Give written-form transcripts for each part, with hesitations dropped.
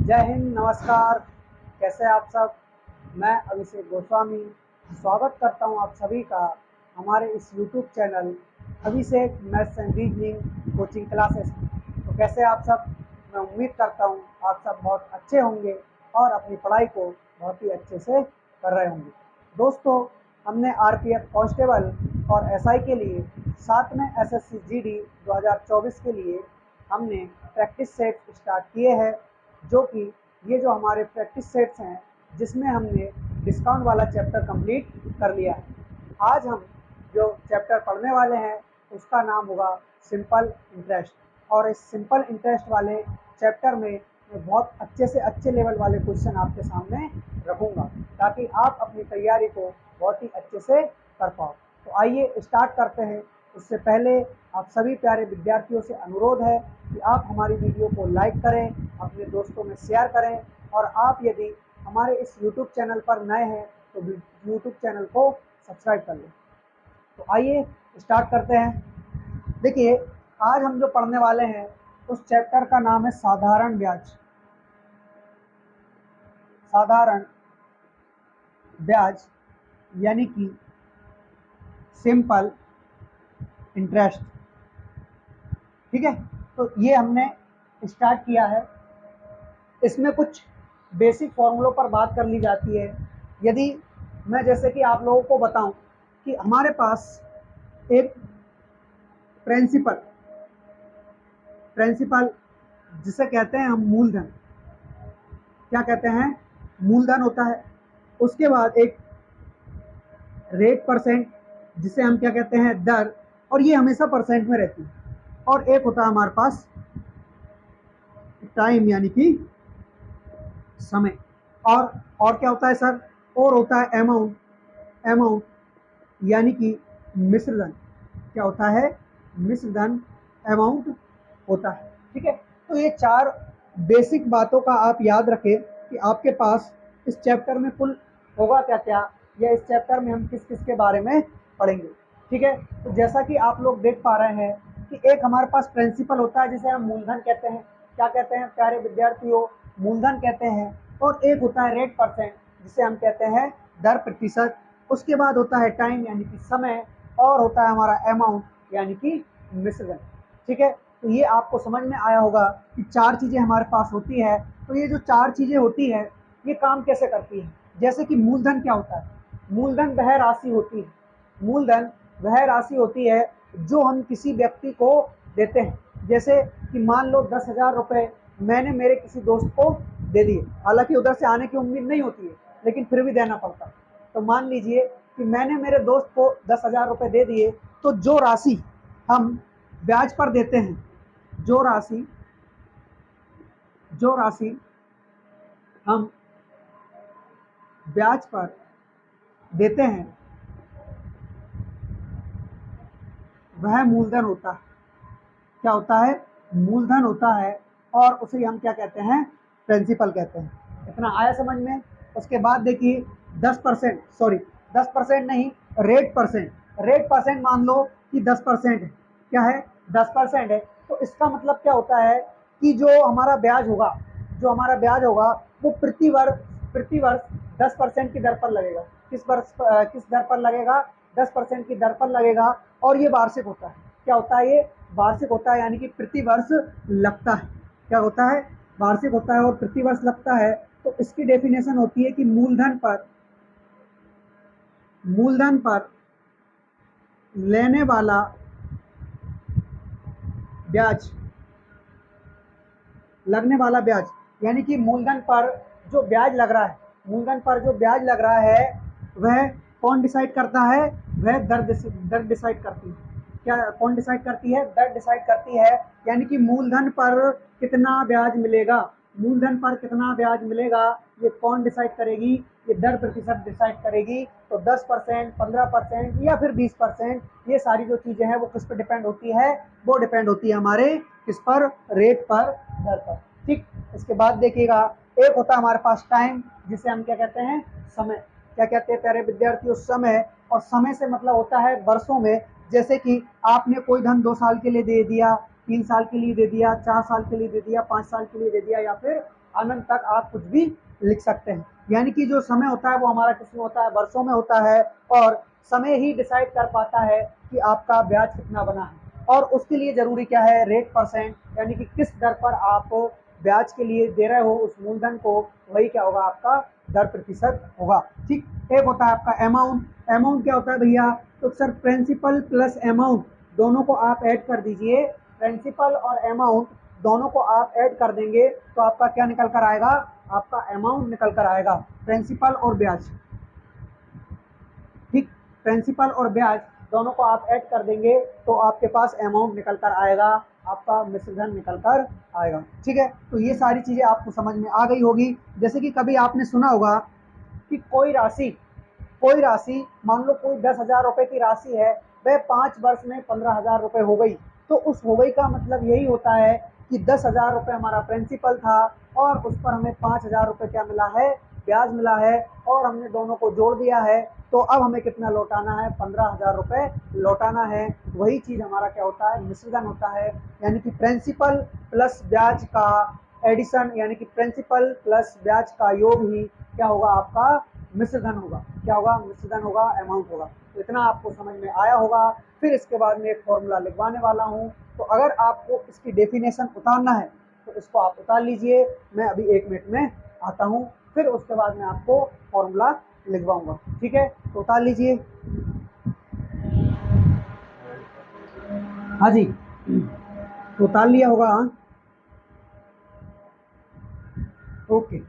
जय हिंद, नमस्कार। कैसे आप सब। मैं अभिषेक गोस्वामी स्वागत करता हूं आप सभी का हमारे इस YouTube channel Abhishek maths and reasoning coaching classes. तो कैसे आप सब। मैं उम्मीद करता हूं आप सब बहुत अच्छे होंगे और अपनी पढ़ाई को बहुत ही अच्छे से कर रहे होंगे। दोस्तों, हमने RPF कांस्टेबल और SI के लिए साथ में SSC GD 2024 के लिए हमने प्रैक्टिस सेट स्टार्ट किए हैं, जो कि ये जो हमारे प्रैक्टिस सेट्स हैं जिसमें हमने डिस्काउंट वाला चैप्टर कंप्लीट कर लिया है। आज हम जो चैप्टर पढ़ने वाले हैं उसका नाम होगा सिंपल इंटरेस्ट, और इस सिंपल इंटरेस्ट वाले चैप्टर में मैं बहुत अच्छे से अच्छे लेवल वाले क्वेश्चन आपके सामने रखूँगा ताकि आप अपनी तैयारी को बहुत ही अच्छे से कर पाओ। तो आइए स्टार्ट करते हैं। उससे पहले आप सभी प्यारे विद्यार्थियों से अनुरोध है कि आप हमारी वीडियो को लाइक करें, अपने दोस्तों में शेयर करें, और आप यदि हमारे इस YouTube चैनल पर नए हैं तो YouTube चैनल को सब्सक्राइब कर लें। तो आइए स्टार्ट करते हैं। देखिए, आज हम जो पढ़ने वाले हैं उस चैप्टर का नाम है साधारण ब्याज। साधारण ब्याज यानी कि सिंपल इंटरेस्ट। ठीक है, तो ये हमने स्टार्ट किया है। इसमें कुछ बेसिक फॉर्मूलों पर बात कर ली जाती है। यदि मैं जैसे कि आप लोगों को बताऊं कि हमारे पास एक प्रिंसिपल जिसे कहते हैं हम मूलधन, क्या कहते हैं, मूलधन होता है। उसके बाद एक रेट परसेंट जिसे हम क्या कहते हैं, दर, और ये हमेशा परसेंट में रहती है। और एक होता है हमारे पास टाइम यानी कि समय। और क्या होता है सर, और होता है अमाउंट यानी कि मिश्रधन। क्या होता है, मिश्रधन अमाउंट होता है। ठीक है, तो ये चार बेसिक बातों का आप याद रखें कि आपके पास इस चैप्टर में कुल होगा क्या क्या, या इस चैप्टर में हम किस किस के बारे में पढ़ेंगे। ठीक है, तो जैसा कि आप लोग देख पा रहे हैं कि एक हमारे पास प्रिंसिपल होता है जिसे हम मूलधन कहते हैं। क्या कहते हैं प्यारे विद्यार्थियों, मूलधन कहते हैं। और एक होता है रेट परसेंट जिसे हम कहते हैं दर प्रतिशत। उसके बाद होता है टाइम यानी कि समय, और होता है हमारा अमाउंट यानी कि मिश्रधन। ठीक है, तो ये आपको समझ में आया होगा कि चार चीज़ें हमारे पास होती है। तो ये जो चार चीज़ें होती है ये काम कैसे करती है। जैसे कि मूलधन क्या होता है, मूलधन वह राशि होती है, मूलधन वह राशि होती है जो हम किसी व्यक्ति को देते हैं। जैसे कि मान लो 10,000 रुपये मैंने मेरे किसी दोस्त को दे दिए, हालांकि उधर से आने की उम्मीद नहीं होती है लेकिन फिर भी देना पड़ता है। तो मान लीजिए कि मैंने मेरे दोस्त को 10,000 रुपये दे दिए, तो जो राशि हम ब्याज पर देते हैं, जो राशि हम ब्याज पर देते हैं वह मूलधन होता है। क्या होता है, मूलधन होता है, और उसे हम क्या कहते हैं, प्रिंसिपल कहते हैं। इतना आया समझ में। उसके बाद देखिए 10% नहीं, रेट परसेंट मान लो कि 10% है। क्या है, 10% है। तो इसका मतलब क्या होता है कि जो हमारा ब्याज होगा वो प्रति वर्ष 10% की दर पर लगेगा। किस दर पर लगेगा, 10% की दर पर लगेगा। और ये वार्षिक होता है। क्या होता है, ये वार्षिक होता है, यानी कि प्रति वर्ष लगता है। क्या होता है, वार्षिक होता है और प्रति वर्ष लगता है। तो इसकी डेफिनेशन होती है कि मूलधन पर लेने वाला ब्याज, लगने वाला ब्याज, यानी कि मूलधन पर जो ब्याज लग रहा है, वह कौन डिसाइड करता है, वह दर डिसाइड करती है। क्या कौन डिसाइड करती है, दर डिसाइड करती है। यानी कि मूलधन पर कितना ब्याज मिलेगा, ये कौन डिसाइड करेगी, ये दर प्रतिशत डिसाइड करेगी। तो 10%, 15% या फिर 20%, ये सारी जो चीजें हैं वो किस पर डिपेंड होती है, वो डिपेंड होती है हमारे किस पर, रेट पर, दर पर। ठीक, इसके बाद देखिएगा एक होता है हमारे पास टाइम, जिसे हम क्या कहते हैं, समय। क्या कहते हैं प्यारे विद्यार्थियों, समय। और समय से मतलब होता है वर्षों में। जैसे कि आपने कोई धन 2 साल के लिए दे दिया, 3 साल के लिए दे दिया, 4 साल के लिए दे दिया, 5 साल के लिए दे दिया, या फिर अनंत तक आप कुछ भी लिख सकते हैं। यानी कि जो समय होता है वो हमारा किसमें होता है, वर्षों में होता है, और समय ही डिसाइड कर पाता है कि आपका ब्याज कितना बना है। और उसके लिए जरूरी क्या है, रेट परसेंट, यानी कि किस दर पर आप ब्याज के लिए दे रहे हो उस मूलधन को, वही क्या होगा, आपका दर प्रतिशत होगा। ठीक, एक होता है आपका अमाउंट। अमाउंट क्या होता है भैया, तो सर प्रिंसिपल प्लस अमाउंट दोनों को आप ऐड कर दीजिए। प्रिंसिपल और अमाउंट दोनों को आप ऐड कर देंगे तो आपका क्या निकल कर आएगा, आपका अमाउंट निकल कर आएगा, प्रिंसिपल और ब्याज। ठीक, प्रिंसिपल और ब्याज दोनों को आप ऐड कर देंगे तो आपके पास अमाउंट निकल कर आएगा, आपका मिश्रधन निकल कर आएगा। ठीक है, तो ये सारी चीजें आपको समझ में आ गई होगी। जैसे कि कभी आपने सुना होगा कि कोई राशि मान लो कोई 10,000 रुपए की राशि है, वह 5 वर्ष में 15,000 रुपए हो गई। तो उस हो गई का मतलब यही होता है कि 10,000 रुपए हमारा प्रिंसिपल था और उस पर हमें 5,000 रुपए क्या मिला है, ब्याज मिला है, और हमने दोनों को जोड़ दिया है। तो अब हमें कितना लौटाना है, 15,000 रुपए लौटाना है। वही चीज हमारा क्या होता है, मिश्रधन होता है। यानी कि प्रिंसिपल प्लस ब्याज का एडिशन, यानी कि प्रिंसिपल प्लस ब्याज का योग ही क्या होगा, आपका मिश्रधन होगा। क्या होगा, मिश्रधन होगा, अमाउंट होगा। तो इतना आपको समझ में आया होगा। फिर इसके बाद में एक फॉर्मूला लिखवाने वाला हूँ, तो अगर आपको इसकी डेफिनेशन उतारना है तो इसको आप उतार लीजिए। मैं अभी 1 मिनट में आता हूँ, फिर उसके बाद में आपको फॉर्मूला लिखवाऊंगा। ठीक है, तो उतार लीजिए। हाँ जी, तो उतार लिया होगा। ओके,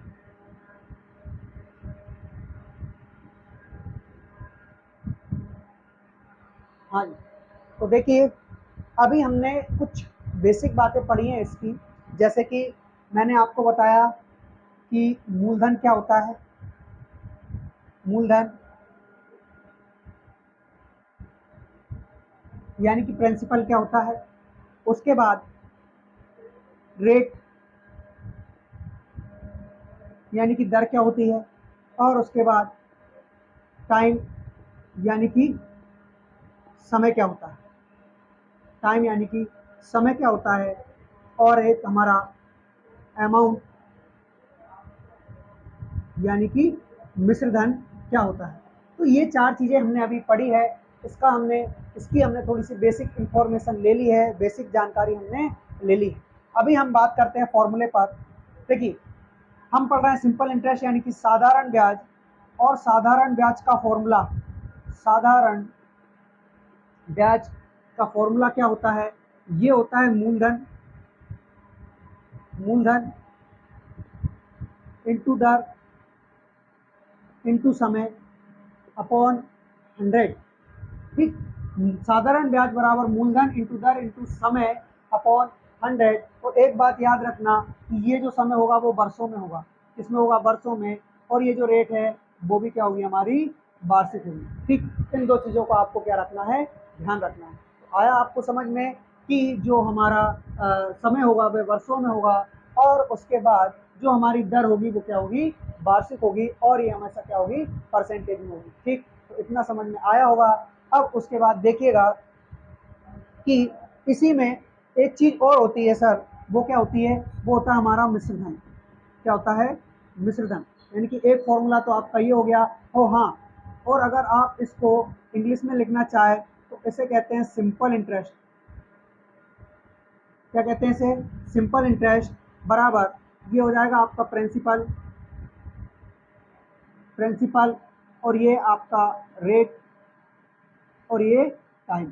हाँ जी, तो देखिए अभी हमने कुछ बेसिक बातें पढ़ी हैं इसकी। जैसे कि मैंने आपको बताया कि मूलधन क्या होता है, मूलधन यानी कि प्रिंसिपल क्या होता है। उसके बाद रेट यानी कि दर क्या होती है, और उसके बाद टाइम यानी कि समय क्या होता है, टाइम यानी कि समय क्या होता है, और एक हमारा अमाउंट यानी कि मिश्रधन क्या होता है। तो ये 4 चीज़ें हमने अभी पढ़ी है। इसकी हमने थोड़ी सी बेसिक इंफॉर्मेशन ले ली है, बेसिक जानकारी हमने ले ली है। अभी हम बात करते हैं फॉर्मूले पर। देखिए हम पढ़ रहे हैं सिंपल इंटरेस्ट यानी कि साधारण ब्याज, और साधारण ब्याज का फॉर्मूला, साधारण ब्याज का फॉर्मूला क्या होता है, ये होता है मूलधन, मूलधन इंटू दर इंटू समय अपॉन 100। ठीक, साधारण ब्याज बराबर मूलधन इंटू दर इंटू समय अपॉन 100। और एक बात याद रखना कि ये जो समय होगा वो वर्षों में होगा, इसमें होगा वर्षों में, और ये जो रेट है वो भी क्या होगी, हमारी वार्षिक होगी। ठीक, इन 2 चीज़ों को आपको क्या रखना है, ध्यान रखना है। तो आया आपको समझ में कि जो हमारा समय होगा वह वर्षों में होगा, और उसके बाद जो हमारी दर होगी वो क्या होगी, वार्षिक होगी, और ये हमेशा क्या होगी, परसेंटेज में होगी। ठीक, तो इतना समझ में आया होगा। अब उसके बाद देखिएगा कि इसी में एक चीज और होती है सर, वो क्या होती है, वो होता है हमारा मिश्रधन। क्या होता है, मिश्रधन। यानी कि एक फॉर्मूला तो आपका ये हो गया। ओ हाँ, और अगर आप इसको इंग्लिश में लिखना चाहे तो इसे कहते हैं सिंपल इंटरेस्ट। क्या कहते हैं इसे, सिंपल इंटरेस्ट बराबर ये हो जाएगा आपका प्रिंसिपल, प्रिंसिपल, और ये आपका रेट, और ये टाइम।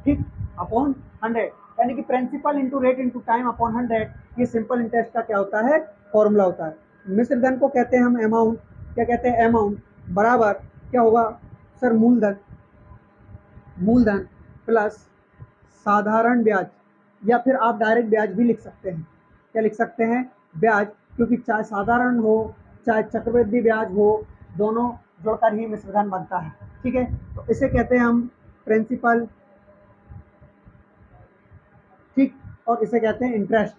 ठीक, अपॉन 100, यानी कि principal into rate into time upon 100। ये सिंपल इंटरेस्ट का क्या होता है, फॉर्मूला होता है। मिश्रधन को कहते हैं हम अमाउंट। क्या कहते हैं, अमाउंट बराबर क्या होगा सर, मूलधन, मूलधन प्लस साधारण ब्याज, या फिर आप डायरेक्ट ब्याज भी लिख सकते हैं। क्या लिख सकते हैं, ब्याज, क्योंकि चाहे साधारण हो चाहे चक्रवृद्धि ब्याज हो, दोनों जोड़कर ही मिश्रधन बनता है। ठीक है, तो इसे कहते हैं हम प्रिंसिपल, ठीक, और इसे कहते हैं इंटरेस्ट,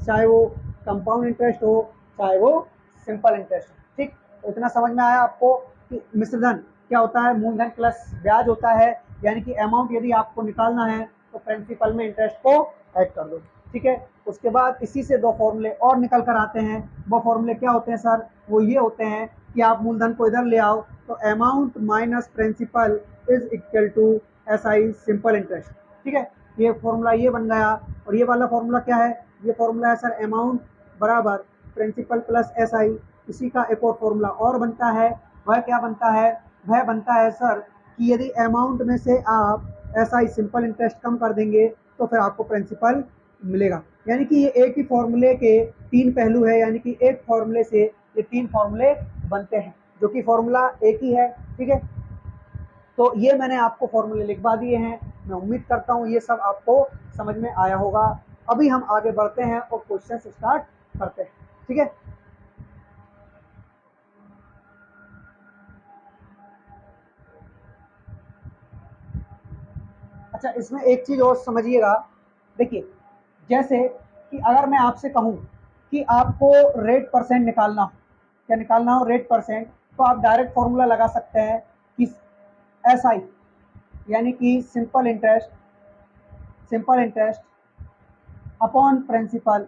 चाहे वो कंपाउंड इंटरेस्ट हो चाहे वो सिंपल इंटरेस्ट हो। ठीक, तो इतना समझ में आया आपको कि मिश्रधन क्या होता है, मूलधन प्लस ब्याज होता है। यानी कि अमाउंट यदि आपको निकालना है तो प्रिंसिपल में इंटरेस्ट को ऐड कर दो। ठीक है। उसके बाद इसी से दो फॉर्मूले और निकल कर आते हैं। वो फॉर्मूले क्या होते हैं सर? वो ये होते हैं कि आप मूलधन को इधर ले आओ तो amount minus principal is equal to SI simple interest. ठीक है, ये फॉर्मूला ये बन गया। और ये वाला फॉर्मूला क्या है? ये फॉर्मूला है सर अमाउंट बराबर प्रिंसिपल प्लस SI। इसी का एक और फॉर्मूला और बनता है, वह क्या बनता है? वह बनता है सर कि यदि अमाउंट में से आप SI सिंपल इंटरेस्ट कम कर देंगे तो फिर आपको प्रिंसिपल मिलेगा। यानी कि ये एक ही फॉर्मूले के तीन पहलू है, यानी कि एक फॉर्मूले से ये तीन फॉर्मूले बनते हैं, जो कि फॉर्मूला एक ही है। ठीक है, तो ये मैंने आपको फॉर्मूले लिखवा दिए हैं। मैं उम्मीद करता हूँ ये सब आपको समझ में आया होगा। अभी हम आगे बढ़ते हैं और क्वेश्चन स्टार्ट करते हैं। ठीक है, अच्छा इसमें एक चीज और समझिएगा। देखिए, जैसे कि अगर मैं आपसे कहूँ कि आपको रेट परसेंट निकालना हो, क्या निकालना हो? Rate percent. तो आप डायरेक्ट फॉर्मूला लगा सकते हैं कि SI यानी कि simple interest upon principal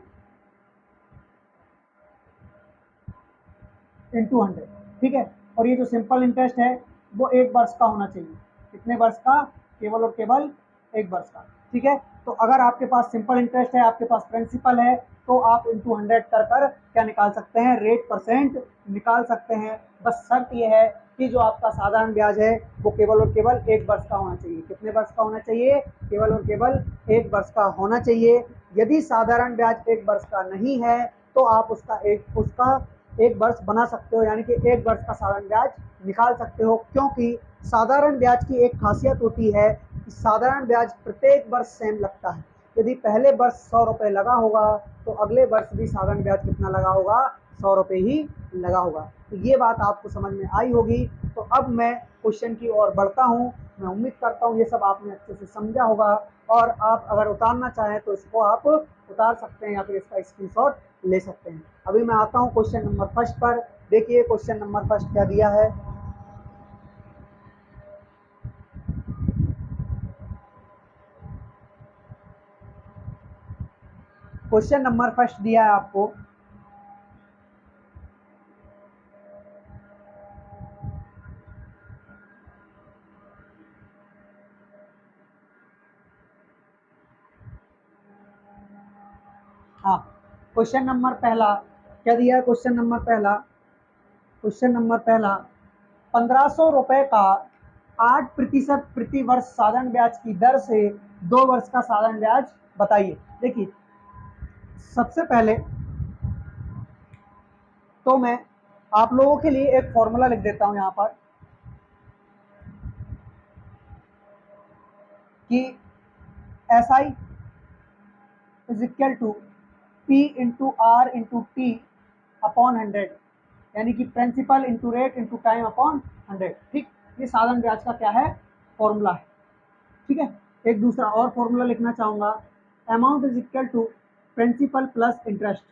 into 100। ठीक है, और ये जो सिंपल इंटरेस्ट है वो 1 वर्ष का होना चाहिए। कितने वर्ष का? केवल और केवल 1 वर्ष का। ठीक है, तो अगर आपके पास सिंपल इंटरेस्ट है, आपके पास प्रिंसिपल है, तो आप इंटू 100 कर क्या निकाल सकते हैं? रेट परसेंट निकाल सकते हैं। बस शर्त यह है कि जो आपका साधारण ब्याज है वो केवल और केवल 1 वर्ष का होना चाहिए। कितने वर्ष का होना चाहिए? केवल और केवल 1 वर्ष का होना चाहिए। यदि साधारण ब्याज 1 वर्ष का नहीं है तो आप उसका 1 वर्ष बना सकते हो, यानी कि 1 वर्ष का साधारण ब्याज निकाल सकते हो। क्योंकि साधारण ब्याज की एक खासियत होती है कि साधारण ब्याज प्रत्येक वर्ष सेम लगता है। यदि पहले वर्ष 100 रुपये लगा होगा तो अगले वर्ष भी साधारण ब्याज कितना लगा होगा? 100 रुपये ही लगा होगा। तो ये बात आपको समझ में आई होगी। तो अब मैं क्वेश्चन की ओर बढ़ता हूँ। मैं उम्मीद करता हूँ ये सब आपने अच्छे से समझा होगा, और आप अगर उतारना चाहें तो इसको आप उतार सकते हैं या फिर इसका स्क्रीनशॉट ले सकते हैं। अभी मैं आता हूँ क्वेश्चन नंबर फर्स्ट पर। देखिए क्वेश्चन नंबर फर्स्ट क्या दिया है। क्वेश्चन नंबर फर्स्ट दिया है आपको, हाँ क्वेश्चन नंबर पहला क्या दिया है? क्वेश्चन नंबर पहला 1500 रुपए का 8% प्रति वर्ष साधारण ब्याज की दर से 2 वर्ष का साधारण ब्याज बताइए। देखिए, सबसे पहले तो मैं आप लोगों के लिए एक फॉर्मूला लिख देता हूं यहाँ पर कि SI is equal to P into R into T upon 100, यानी कि principal into rate into time upon 100। ठीक, ये साधारण ब्याज का क्या है? फॉर्मूला है। ठीक है, एक दूसरा और फॉर्मूला लिखना चाहूँगा, amount is equal to principal plus interest.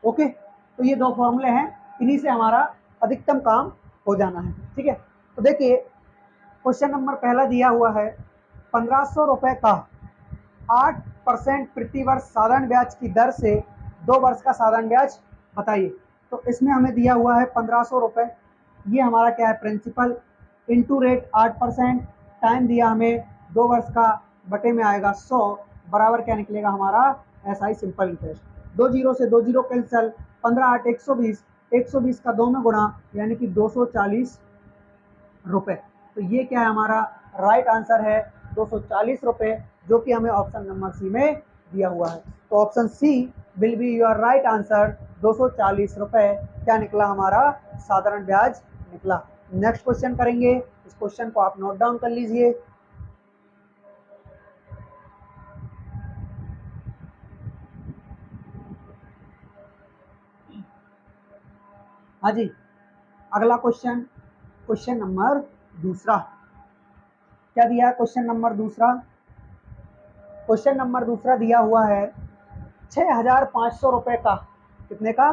Okay, तो ये दो फॉर्मूले हैं, इन्हीं से हमारा अधिकतम काम हो जाना है। ठीक है, तो देखिए क्वेश्चन नंबर पहला दिया हुआ है 1500 रुपये का 8% प्रति वर्ष साधारण ब्याज की दर से 2 वर्ष का साधारण ब्याज बताइए। तो इसमें हमें दिया हुआ है 1500 रुपये, ये हमारा क्या है? प्रिंसिपल इंटू रेट 8%, टाइम दिया हमें 2 वर्ष का, बटे में आएगा 100, बराबर क्या निकलेगा हमारा? SI simple interest. 2 जीरो से 2 जीरो कैंसल, 15 8 120, 120 का 2 में गुणा, यानी कि 240 रुपये। तो ये क्या है? हमारा राइट आंसर है 240 रुपये, जो कि हमें ऑप्शन नंबर सी में दिया हुआ है। तो option C will be your right answer. 240 रुपये क्या निकला? हमारा साधारण ब्याज निकला। नेक्स्ट क्वेश्चन करेंगे, इस क्वेश्चन को आप नोट डाउन कर लीजिए। हाँ जी, अगला क्वेश्चन, क्वेश्चन नंबर दूसरा क्या दिया है? क्वेश्चन नंबर दूसरा दिया हुआ है 6,500 रुपये का, कितने का?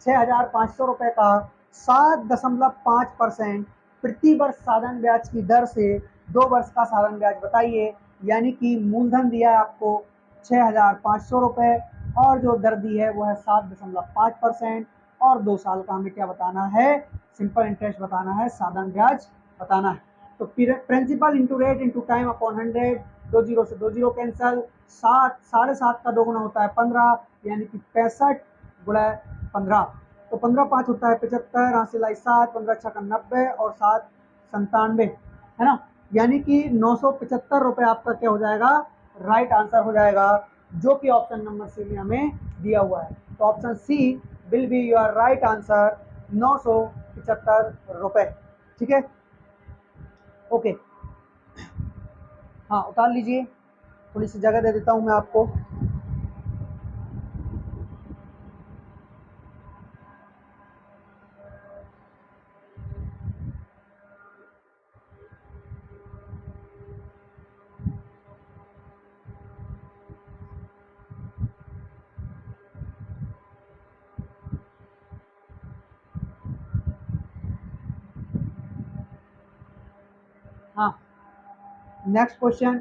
6,500 रुपये का 7.5% प्रति वर्ष साधारण ब्याज की दर से 2 वर्ष का साधारण ब्याज बताइए। यानी कि मूलधन दिया है आपको 6,500 रुपये, और जो दर्दी है वो है 7.5%, और 2 साल का हमें क्या बताना है, सिंपल इंटरेस्ट बताना है, साधारण ब्याज बताना है। तो principal into rate into time upon 100, 2 zero से 2 जीरो कैंसल, 7 7.5 का 2 गुना होता है 15, यानी कि 65 गुणा 15, तो 15 5 होता है 75, यहाँ से लाई 7, 15 6 का 90 और 7 97, है ना, यानी कि 975 रुपये आपका क्या हो जाएगा, राइट आंसर हो जाएगा, जो कि ऑप्शन नंबर सी में हमें दिया हुआ है। तो option C will be your right answer, 975 रुपये। ठीक है, ओके, हाँ उतार लीजिए, थोड़ी सी जगह दे देता हूँ मैं आपको। हाँ, नेक्स्ट क्वेश्चन,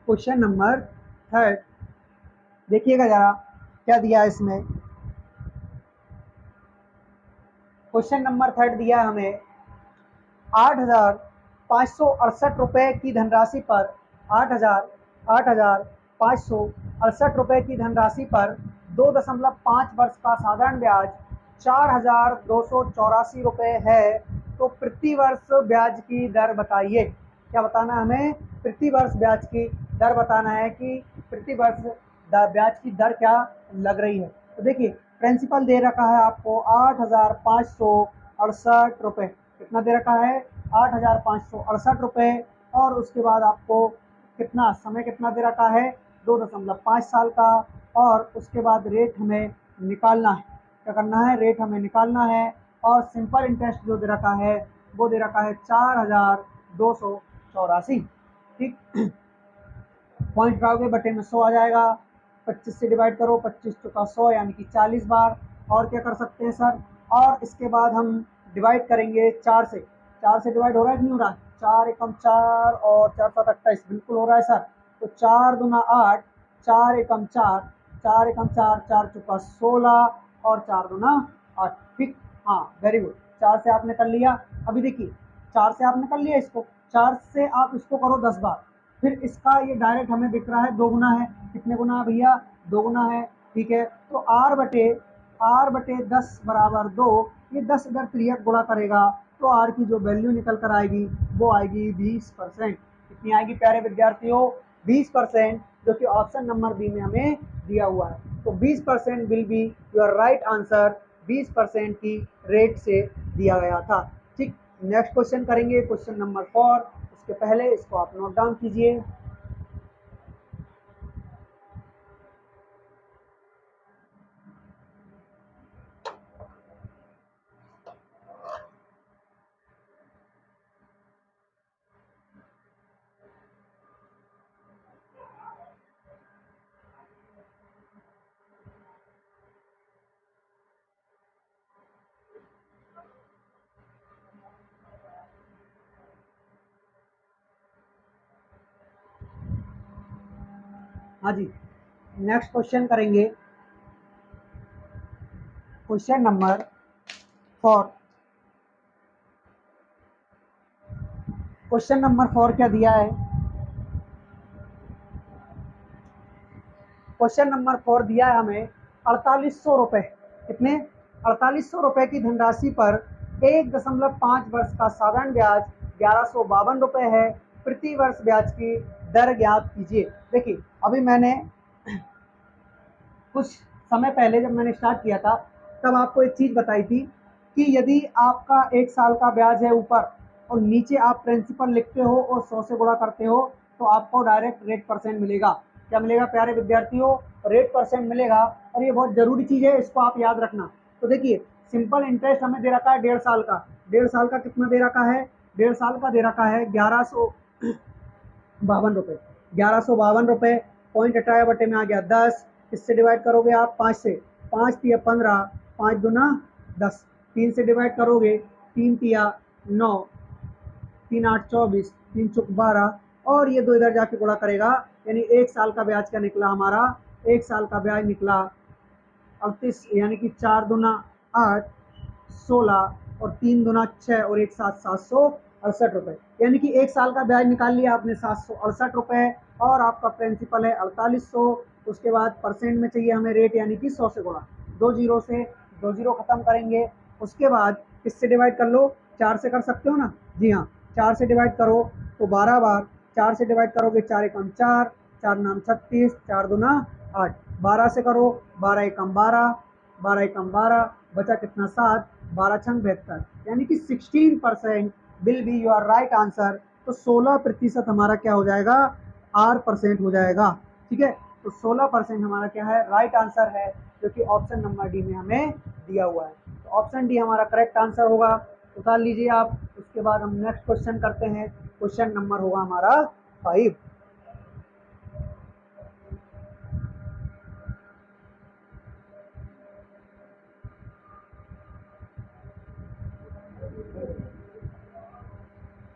क्वेश्चन नंबर 3, देखिएगा जरा क्या दिया है इसमें। क्वेश्चन नंबर 3 दिया है हमें 8,568 रुपये की धनराशि पर 8,568 रुपये की धनराशि पर 2.5 वर्ष का साधारण ब्याज 4,284 रुपये है, तो प्रति वर्ष ब्याज की दर बताइए। क्या बताना है हमें, प्रति वर्ष ब्याज की दर बताना है कि प्रति वर्ष ब्याज की दर क्या लग रही है। तो देखिए प्रिंसिपल दे रखा है आपको 8,568 रुपये, कितना दे रखा है, 8,568 रुपये, और उसके बाद आपको कितना समय कितना दे रखा है, 2.5 साल का, और उसके बाद रेट हमें निकालना है, क्या करना है, रेट हमें निकालना है, और सिंपल इंटरेस्ट जो दे रखा है वो दे रखा है 4,284। ठीक, पॉइंट लगाओगे बटे में 100 आ जाएगा, 25 से डिवाइड करो, 25 चुका 100 यानी कि 40 बार, और क्या कर सकते हैं सर, और इसके बाद हम डिवाइड करेंगे 4 से, 4 से डिवाइड हो रहा है कि नहीं हो रहा है, 4 एकम 4 और 4 7 28, बिल्कुल हो रहा है सर, तो 4 दूना 8, 4 एकम 4, 4 एकम 4, 4 चुका 16 और 4 दूना 8। ठीक, हाँ वेरी गुड, 4 से आपने कर लिया। अभी देखिए 4 से आपने कर लिया इसको, 4 से आप इसको करो 10 बार, फिर इसका ये डायरेक्ट हमें दिख रहा है 2 गुना है, कितने गुना है भैया, 2 गुना है। ठीक है, तो r बटे 10 बराबर 2, ये 10 इधर त्रियक गुणा करेगा तो r की जो वैल्यू निकल कर आएगी वो आएगी 20%। कितनी आएगी प्यारे विद्यार्थियों, 20%, जो कि ऑप्शन नंबर बी में हमें दिया हुआ है। तो 20% will be your right answer, 20% की रेट से दिया गया था। ठीक, नेक्स्ट क्वेश्चन करेंगे, क्वेश्चन नंबर 4, उसके पहले इसको आप नोट डाउन कीजिए। हाँ जी, नेक्स्ट क्वेश्चन करेंगे, क्वेश्चन नंबर 4। क्वेश्चन नंबर 4 क्या दिया है, क्वेश्चन नंबर 4 दिया है हमें 4800 रुपये, कितने, 4800 रुपये की धनराशि पर 1.5 वर्ष का साधारण ब्याज 1152 रुपये है, प्रति वर्ष ब्याज की दर ज्ञात कीजिए। देखिए अभी मैंने कुछ समय पहले जब मैंने स्टार्ट किया था तब आपको एक चीज़ बताई थी कि यदि आपका 1 साल का ब्याज है ऊपर और नीचे आप प्रिंसिपल लिखते हो और 100 से गुणा करते हो तो आपको डायरेक्ट रेट परसेंट मिलेगा। क्या मिलेगा प्यारे विद्यार्थियों, रेट परसेंट मिलेगा, और ये बहुत ज़रूरी चीज़ है, इसको आप याद रखना। तो देखिए सिंपल इंटरेस्ट हमें दे रखा है 1.5 साल का, 1.5 साल का कितना दे रखा है, 1.5 साल का दे रखा है 1152 रुपये, 1152 रुपये, पॉइंट हटाया बटे में आ गया 10, इससे डिवाइड करोगे आप 5 से, 5 तिया 15, 5 दूना 10, 3 से डिवाइड करोगे, 3 तिया 9, 3 8 24, 3 चुक 12, और ये 2 इधर जाके गुणा करेगा, यानी 1 साल का ब्याज क्या निकला हमारा, 1 साल का ब्याज निकला 38, यानी कि 4 दूना 8, 16 और 3 दूना 6 और एक साथ 768 रुपये, यानी कि 1 साल का ब्याज निकाल लिया आपने 768 रुपये, और आपका प्रिंसिपल है 4800। उसके बाद परसेंट में चाहिए हमें रेट, यानी कि 100 से गुणा, 2 जीरो से 2 जीरो खत्म करेंगे। उसके बाद किससे डिवाइड कर लो, 4 से कर सकते हो ना, जी हाँ, 4 से डिवाइड करो तो 12 बार, 4 से डिवाइड करोगे 4 एकम 4, 4 नाम 36, 4 दूना 8, 12 से करो 12 एकम 12, 12 एकम 12, बचा कितना 7, 12 छंग 72, यानी कि 16% will be your right answer. तो 16% हमारा क्या हो जाएगा, R% हो जाएगा। ठीक है, तो 16% हमारा क्या है, राइट आंसर है, जो कि ऑप्शन नंबर डी में हमें दिया हुआ है। तो ऑप्शन डी हमारा करेक्ट आंसर होगा, उतार लीजिए आप। उसके बाद हम नेक्स्ट क्वेश्चन करते हैं, क्वेश्चन नंबर होगा हमारा 5।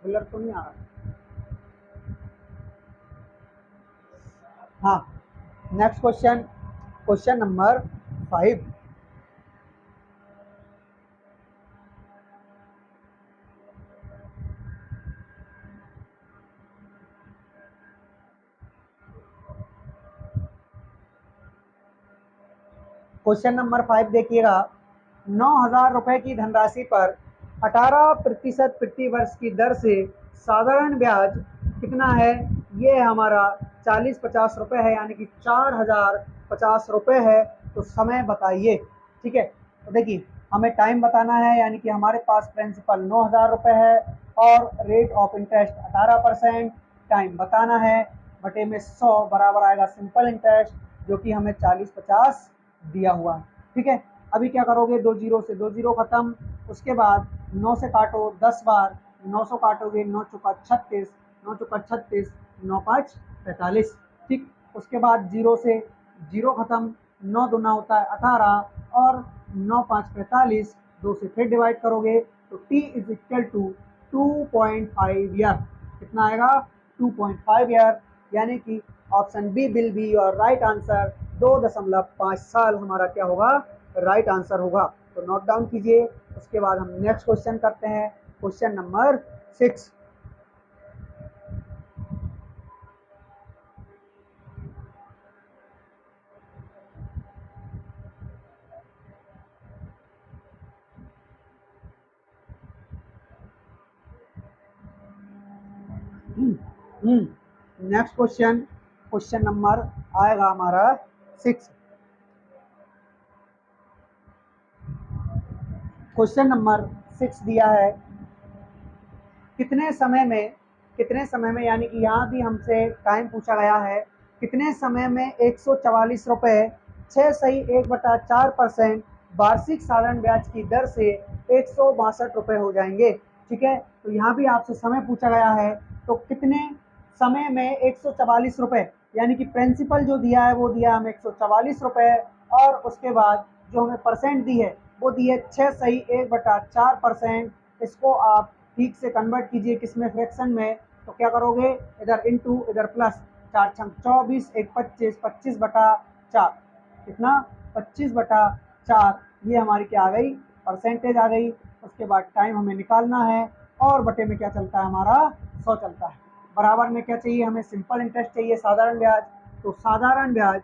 बुलर तो नहीं आ रहा, हाँ, next question, question number 5। Question number 5 देखिएगा, 9,000 रुपए की धनराशि पर 18% प्रति वर्ष की दर से साधारण ब्याज कितना है। ये हमारा 40-50 रुपये है, यानी कि 4,050 रुपये है। तो समय बताइए। ठीक है, तो देखिए हमें टाइम बताना है, यानी कि हमारे पास प्रिंसिपल 9,000 रुपये है और रेट ऑफ इंटरेस्ट 18%, टाइम बताना है, बटे में 100 बराबर आएगा सिंपल इंटरेस्ट, जो कि हमें 40-50 दिया हुआ है। ठीक है, अभी क्या करोगे, 2 जीरो से 2 जीरो खत्म। उसके बाद 9 से काटो 10 बार, 900 काटोगे 9 चौका 36, 9 चौका 36, 9 5 45। ठीक, उसके बाद जीरो से जीरो खत्म, 9 दूना होता है 18 और 9 5 45, 2 से फिर डिवाइड करोगे तो t is equal to 2.5 year. कितना आएगा, 2.5 ईयर, यानी कि option B will be your right answer. 2.5 साल हमारा क्या होगा, राइट आंसर होगा। तो नोट डाउन कीजिए। उसके बाद हम नेक्स्ट क्वेश्चन करते हैं, question number 6। Next question, question number आएगा हमारा 6। क्वेश्चन नंबर 6 दिया है, कितने समय में, कितने समय में, यानी कि यहाँ भी हमसे टाइम पूछा गया है, कितने समय में 144 रुपये 6 सही 1/4% वार्षिक साधारण ब्याज की दर से 162 रुपये हो जाएंगे। ठीक है, तो यहाँ भी आपसे समय पूछा गया है, तो कितने समय में 144 रुपये, यानी कि प्रिंसिपल जो दिया है वो दिया हमें 144 रुपये, और उसके बाद जो हमें परसेंट दी है वो दी है 6 सही 1/4%। इसको आप ठीक से कन्वर्ट कीजिए किसमें, फ्रैक्शन में। तो क्या करोगे, इधर इनटू इधर प्लस, 4 छंग 24, 1 25, 25/4, कितना 25/4, ये हमारी क्या आ गई, परसेंटेज आ गई। उसके बाद टाइम हमें निकालना है, और बटे में क्या चलता है हमारा, 100 चलता है। बराबर में क्या चाहिए हमें, सिंपल इंटरेस्ट चाहिए, साधारण ब्याज। तो साधारण ब्याज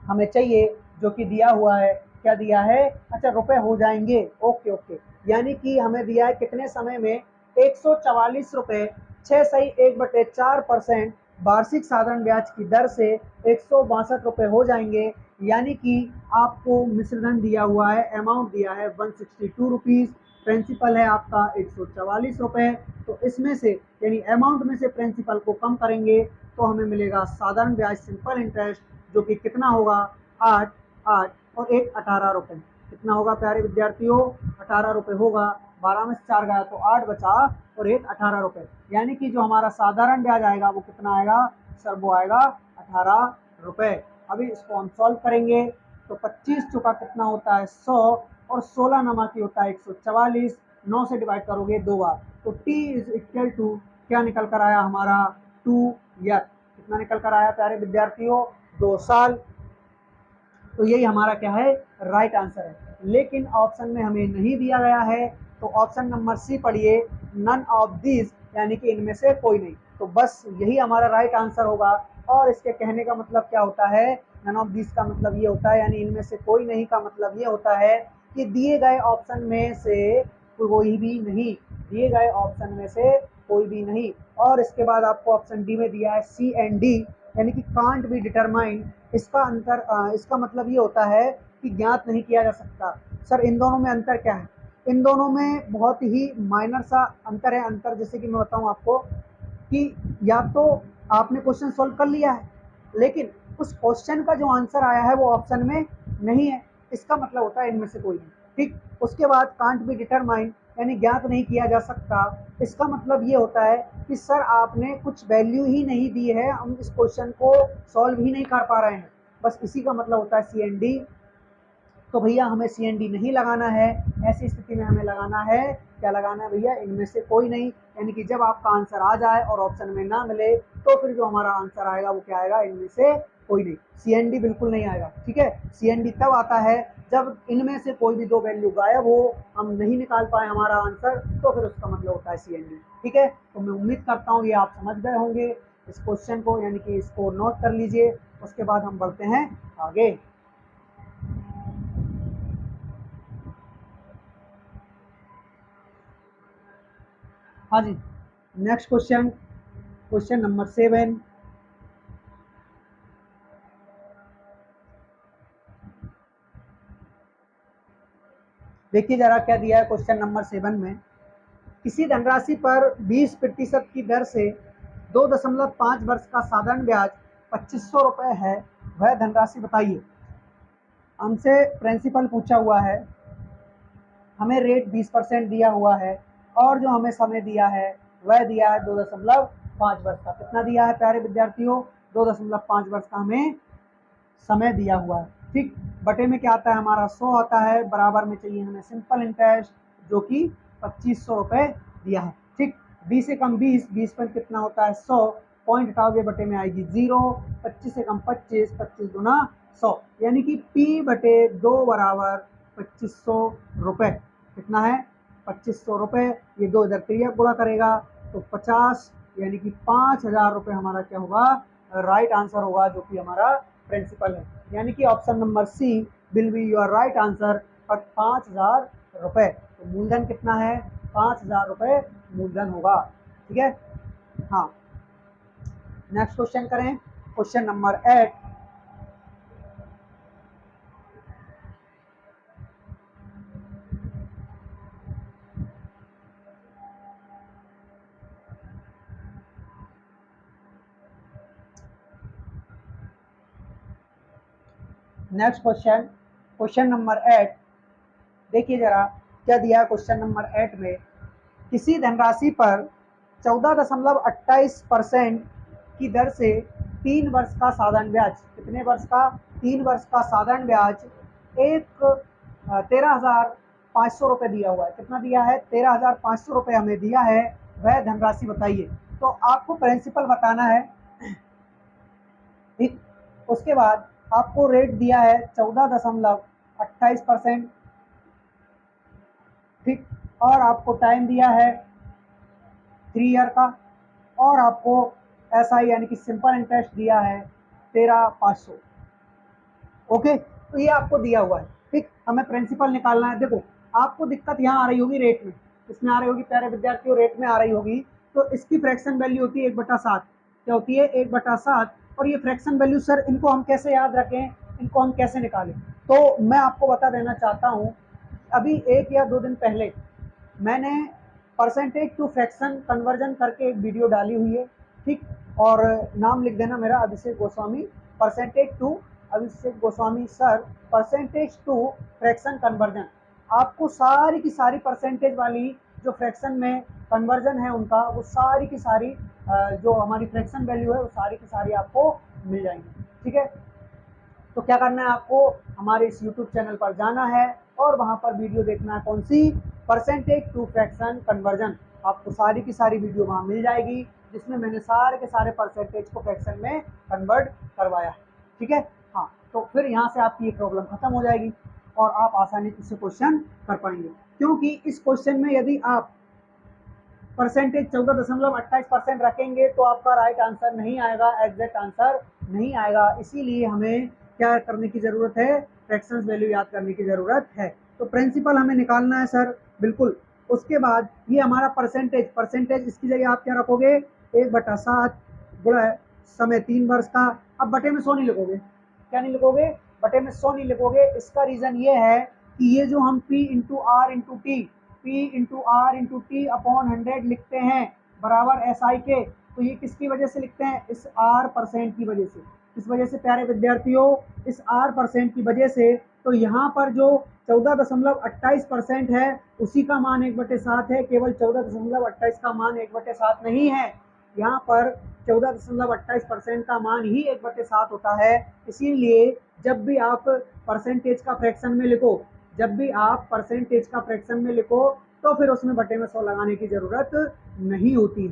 हमें चाहिए, जो कि दिया हुआ है, क्या दिया है, अच्छा रुपए हो जाएंगे, ओके ओके, यानी कि हमें दिया है कितने समय में, 144 रुपये 6 सही 1/4% वार्षिक साधारण ब्याज की दर से 162 रुपये हो जाएंगे। यानी कि आपको मिश्रधन दिया हुआ है, अमाउंट दिया है 162 रुपीज़, प्रिंसिपल है आपका 144 रुपये। तो इसमें से, यानी अमाउंट में से प्रिंसिपल को कम करेंगे तो हमें मिलेगा साधारण ब्याज सिंपल इंटरेस्ट, जो कि कितना होगा, 8 8 और 1 18 रुपये। कितना होगा प्यारे विद्यार्थियों, 18 रुपये होगा। 12 में से 4 गया तो 8 बचा, और 1 18 रुपये, यानी कि जो हमारा साधारण ब्याज आएगा वो कितना आएगा सर, वो आएगा 18 रुपये। अभी इसको हम सॉल्व करेंगे तो 25 चुका कितना होता है 100, और 16 नमाकी होता है 144। 9 से डिवाइड करोगे 2 बार, तो t इज इक्वल टू क्या निकल कर आया हमारा, 2 ईयर। कितना निकल कर आया प्यारे विद्यार्थियों? 2 साल। तो यही हमारा क्या है? राइट आंसर है। लेकिन ऑप्शन में हमें नहीं दिया गया है, तो ऑप्शन नंबर सी पढ़िए, नन ऑफ दिस, यानी कि इनमें से कोई नहीं। तो बस यही हमारा राइट आंसर होगा। और इसके कहने का मतलब क्या होता है? नन ऑफ दिस का मतलब ये होता है, यानी इनमें से कोई नहीं का मतलब ये होता है कि दिए गए ऑप्शन में से कोई भी नहीं, दिए गए ऑप्शन में से कोई भी नहीं। और इसके बाद आपको ऑप्शन डी में दिया है सी एंड डी, यानी कि कांट बी डिटरमाइंड। इसका इसका मतलब ये होता है कि ज्ञात नहीं किया जा सकता। सर इन दोनों में अंतर क्या है? इन दोनों में बहुत ही माइनर सा अंतर है। अंतर जैसे कि मैं बताऊं आपको कि या तो आपने क्वेश्चन सॉल्व कर लिया है, लेकिन उस क्वेश्चन का जो आंसर आया है वो ऑप्शन में नहीं है, इसका मतलब होता है इनमें से कोई नहीं। ठीक। उसके बाद कांट बी डिटरमाइंड, यानी ज्ञात नहीं किया जा सकता। इसका मतलब ये होता है कि सर आपने कुछ वैल्यू ही नहीं दी है, हम इस क्वेश्चन को सॉल्व ही नहीं कर पा रहे हैं, बस इसी का मतलब होता है सी एंड डी। तो भैया हमें सी एन डी नहीं लगाना है। ऐसी स्थिति में हमें लगाना है, क्या लगाना है भैया? इनमें से कोई नहीं, यानी कि जब आपका आंसर आ जाए और ऑप्शन में ना मिले तो फिर जो हमारा आंसर आएगा वो क्या आएगा? इनमें से कोई नहीं। सी एन डी बिल्कुल नहीं आएगा। ठीक है। सी एन डी तब आता है जब इनमें से कोई भी 2 वैल्यू गायब हो, हम नहीं निकाल पाए हमारा आंसर, तो फिर उसका मतलब होता है सी एन डी। ठीक है। तो मैं उम्मीद करता हूँ ये आप समझ गए होंगे इस क्वेश्चन को, यानी कि इसको नोट कर लीजिए। उसके बाद हम बढ़ते हैं आगे। हाँ जी, नेक्स्ट क्वेश्चन, क्वेश्चन नंबर 7। देखिए जरा क्या दिया है क्वेश्चन नंबर 7 में। किसी धनराशि पर 20% की दर से 2.5 वर्ष का साधारण ब्याज 2500 रुपये है, वह धनराशि बताइए। हमसे प्रिंसिपल पूछा हुआ है, हमें रेट 20% दिया हुआ है, और जो हमें समय दिया है वह दिया है 2.5 वर्ष का। कितना दिया है प्यारे विद्यार्थियों? 2.5 वर्ष का हमें समय दिया हुआ है। ठीक। बटे में क्या आता है हमारा? 100 आता है। बराबर में चाहिए हमें सिंपल इंटरेस्ट, जो कि 2500 रुपये दिया है। ठीक। 20 से कम 20, 20 पर कितना होता है? 100। पॉइंट हटाओगे बटे में आएगी 0। 25 से कम 25, 25 गुना 100, यानी कि P बटे 2 बराबर 2500 रुपये। कितना है? 2500 रुपये। ये 2 इधर क्रिया गुणा करेगा तो 50, यानी कि 5000 रुपये हमारा क्या होगा? राइट आंसर होगा, जो कि हमारा प्रिंसिपल है। यानी कि option number C will be your right answer और 5000 रुपये। तो मूलधन कितना है? 5000 रुपये मूलधन होगा। ठीक है। हाँ, नेक्स्ट क्वेश्चन करें, question number 8। Next question, question number 8। देखिए जरा क्या दिया है क्वेश्चन नंबर 8 में। किसी धनराशि पर 14.28% की दर से 3 वर्ष का साधारण ब्याज, कितने वर्ष का? 3 वर्ष का साधारण ब्याज 13,500 रुपये दिया हुआ है। कितना दिया है? 13,500 रुपये हमें दिया है, वह धनराशि बताइए। तो आपको प्रिंसिपल बताना है। ठीक। उसके बाद आपको रेट दिया है 14.28%। ठीक। और आपको टाइम दिया है 3 ईयर का, और आपको SI यानी कि सिंपल इंटरेस्ट दिया है 13,500। ओके। तो ये आपको दिया हुआ है। ठीक। हमें प्रिंसिपल निकालना है। देखो आपको दिक्कत यहाँ आ रही होगी रेट में, इसमें आ रही होगी प्यारे विद्यार्थियों, रेट में आ रही होगी। तो इसकी फ्रैक्शन वैल्यू होती है 1/7। क्या होती है? 1/7। और ये फ्रैक्शन वैल्यू सर इनको हम कैसे याद रखें, इनको हम कैसे निकालें? तो मैं आपको बता देना चाहता हूँ, अभी 1 या 2 दिन पहले मैंने परसेंटेज टू फ्रैक्शन कन्वर्जन करके एक वीडियो डाली हुई है। ठीक। और नाम लिख देना मेरा, Abhishek Goswami, percentage to Abhishek Goswami sir, percentage to fraction conversion. आपको सारी की सारी परसेंटेज वाली जो फ्रैक्शन में कन्वर्जन है उनका, वो सारी की सारी जो हमारी फ्रैक्शन वैल्यू है वो सारी की सारी आपको मिल जाएंगी। ठीक है। तो क्या करना है आपको? हमारे इस यूट्यूब चैनल पर जाना है और वहां पर वीडियो देखना है। कौन सी? Percentage to fraction conversion. आपको सारी की सारी वीडियो वहां मिल जाएगी। जिसमें मैंने सारे के सारे परसेंटेज को फ्रैक्शन में कन्वर्ट करवाया है। ठीक है, हाँ, तो फिर यहाँ से आपकी ये प्रॉब्लम खत्म हो जाएगी और आप आसानी से क्वेश्चन कर पाएंगे, क्योंकि इस क्वेश्चन में यदि आप परसेंटेज 14.28% रखेंगे तो आपका राइट आंसर नहीं आएगा, एग्जैक्ट आंसर नहीं आएगा। इसीलिए हमें क्या करने की जरूरत है, फ्रैक्शंस वैल्यू याद करने की जरूरत है। तो प्रिंसिपल हमें निकालना है सर, बिल्कुल। उसके बाद ये हमारा परसेंटेज इसकी जगह आप क्या रखोगे, 1/7 गुणा समय 3 वर्ष का। अब बटे में 100 नहीं लिखोगे, क्या नहीं लिखोगे, बटे में 100 नहीं लिखोगे। इसका रीजन ये है कि ये जो हम P into R into T upon 100 लिखते हैं बराबर SI के, तो ये किसकी वजह से लिखते हैं, इस R परसेंट की वजह से। किस वजह से प्यारे विद्यार्थियों, इस R परसेंट की वजह से। तो यहाँ पर जो 14.28% है उसी का मान 1/7 है, केवल 14.28 का मान 1/7 नहीं है। यहाँ पर 14.28% का मान ही 1/7 होता है। इसीलिए जब भी आप परसेंटेज का फ्रैक्शन में लिखो, तो फिर उसमें बटे में 100 लगाने की जरूरत नहीं होती।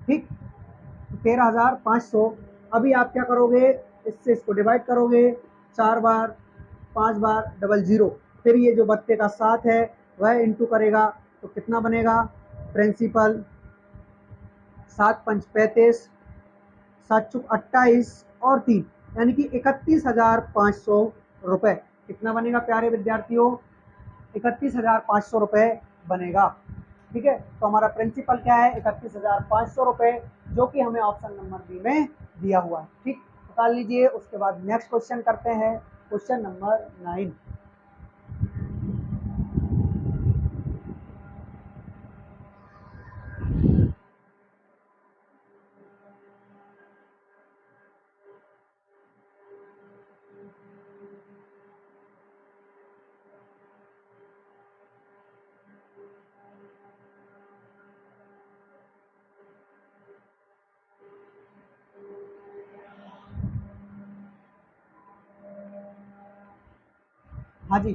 ठीक, 13,500। अभी आप क्या करोगे, इससे इसको डिवाइड करोगे 4 बार, 5 बार, 000, फिर ये जो बत्ते का 7 है वह इंटू करेगा तो कितना बनेगा, प्रिंसिपल 7 पंच 35, 7 चुक 28 और 3 यानी कि 31,500 रुपए। कितना बनेगा प्यारे विद्यार्थियों, 31,500 रुपए बनेगा। ठीक है, तो हमारा प्रिंसिपल क्या है, 31,500 रुपए, जो कि हमें ऑप्शन नंबर बी में दिया हुआ है। ठीक, निकाल लीजिए। उसके बाद नेक्स्ट क्वेश्चन करते हैं, क्वेश्चन नंबर 9। हाँ जी,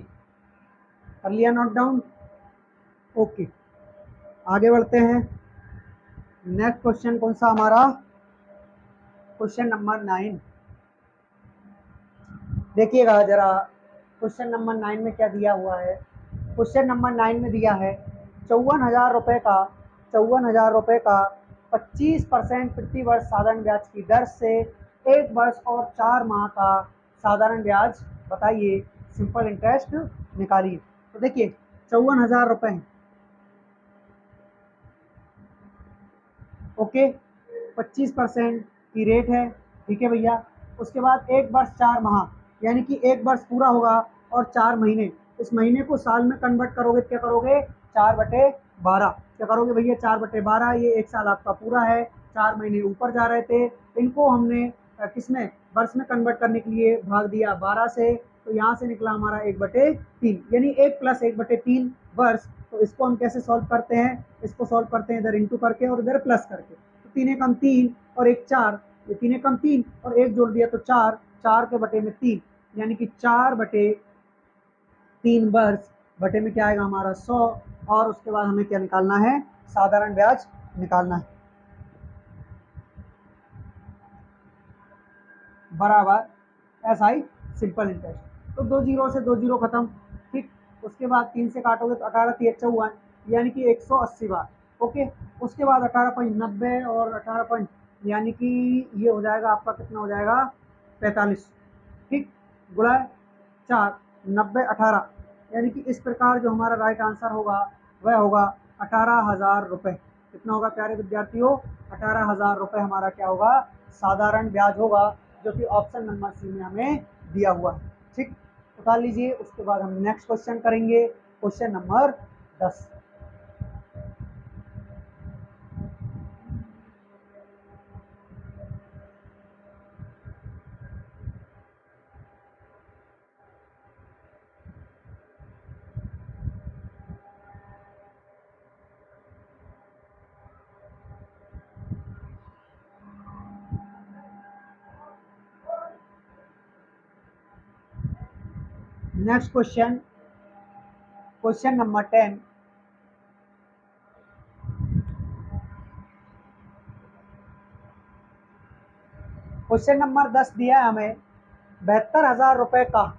कर लिया नोट डाउन, ओके, आगे बढ़ते हैं। नेक्स्ट क्वेश्चन कौन सा हमारा, क्वेश्चन नंबर 9। देखिएगा जरा, क्वेश्चन नंबर 9 में क्या दिया हुआ है। क्वेश्चन नंबर 9 में दिया है 54,000 रुपए का 25% प्रति वर्ष साधारण ब्याज की दर से 1 वर्ष और 4 माह का साधारण ब्याज बताइए, सिंपल इंटरेस्ट निकालिए। तो देखिए 54,000 रुपए हैं, ओके, 25% की रेट है, ठीक है भैया। उसके बाद 1 वर्ष 4 माह, यानी कि 1 वर्ष पूरा होगा और 4 महीने, इस महीने को साल में कन्वर्ट करोगे, क्या करोगे, 4/12। क्या करोगे भैया, 4/12, ये 1 साल आपका पूरा है, 4 महीने ऊपर जा रहे थे, इनको हमने किसमें, वर्ष में कन्वर्ट करने के लिए भाग दिया 12 से, तो यहाँ से निकला हमारा 1/3, यानी 1 + 1/3 वर्ष। तो इसको हम कैसे सॉल्व करते हैं, इसको सॉल्व करते हैं इधर इंटू करके और इधर प्लस करके। तो 3 एकम 3 और 1 4, ये 3 एकम 3 और 1 जोड़ दिया तो 4, 4 के बटे में 3, यानी कि 4/3 वर्ष, बटे में क्या आएगा हमारा 100। और उसके बाद हमें क्या निकालना है, साधारण ब्याज निकालना है, बराबर SI सिंपल इंटरेस्ट। तो 2 जीरो से 2 जीरो खत्म। ठीक, उसके बाद 3 से काटोगे तो 18 3 54, यानी कि 180 बार, ओके। उसके बाद 18 पंच 90 और 18 पंच, यानी कि ये हो जाएगा आपका, कितना हो जाएगा, 45। ठीक, गुणा 4, 90 18, यानी कि इस प्रकार जो हमारा राइट आंसर होगा वह होगा 18,000 रुपये। कितना होगा प्यारे विद्यार्थियों, 18,000 रुपये हमारा क्या होगा, साधारण ब्याज होगा, जो कि ऑप्शन नंबर सी में हमें दिया हुआ है। ठीक, उतार लीजिए। उसके बाद हम नेक्स्ट क्वेश्चन करेंगे, question number 10। Next question, question number 10। Question number 10 दिया है हमें 72,000 रुपये का,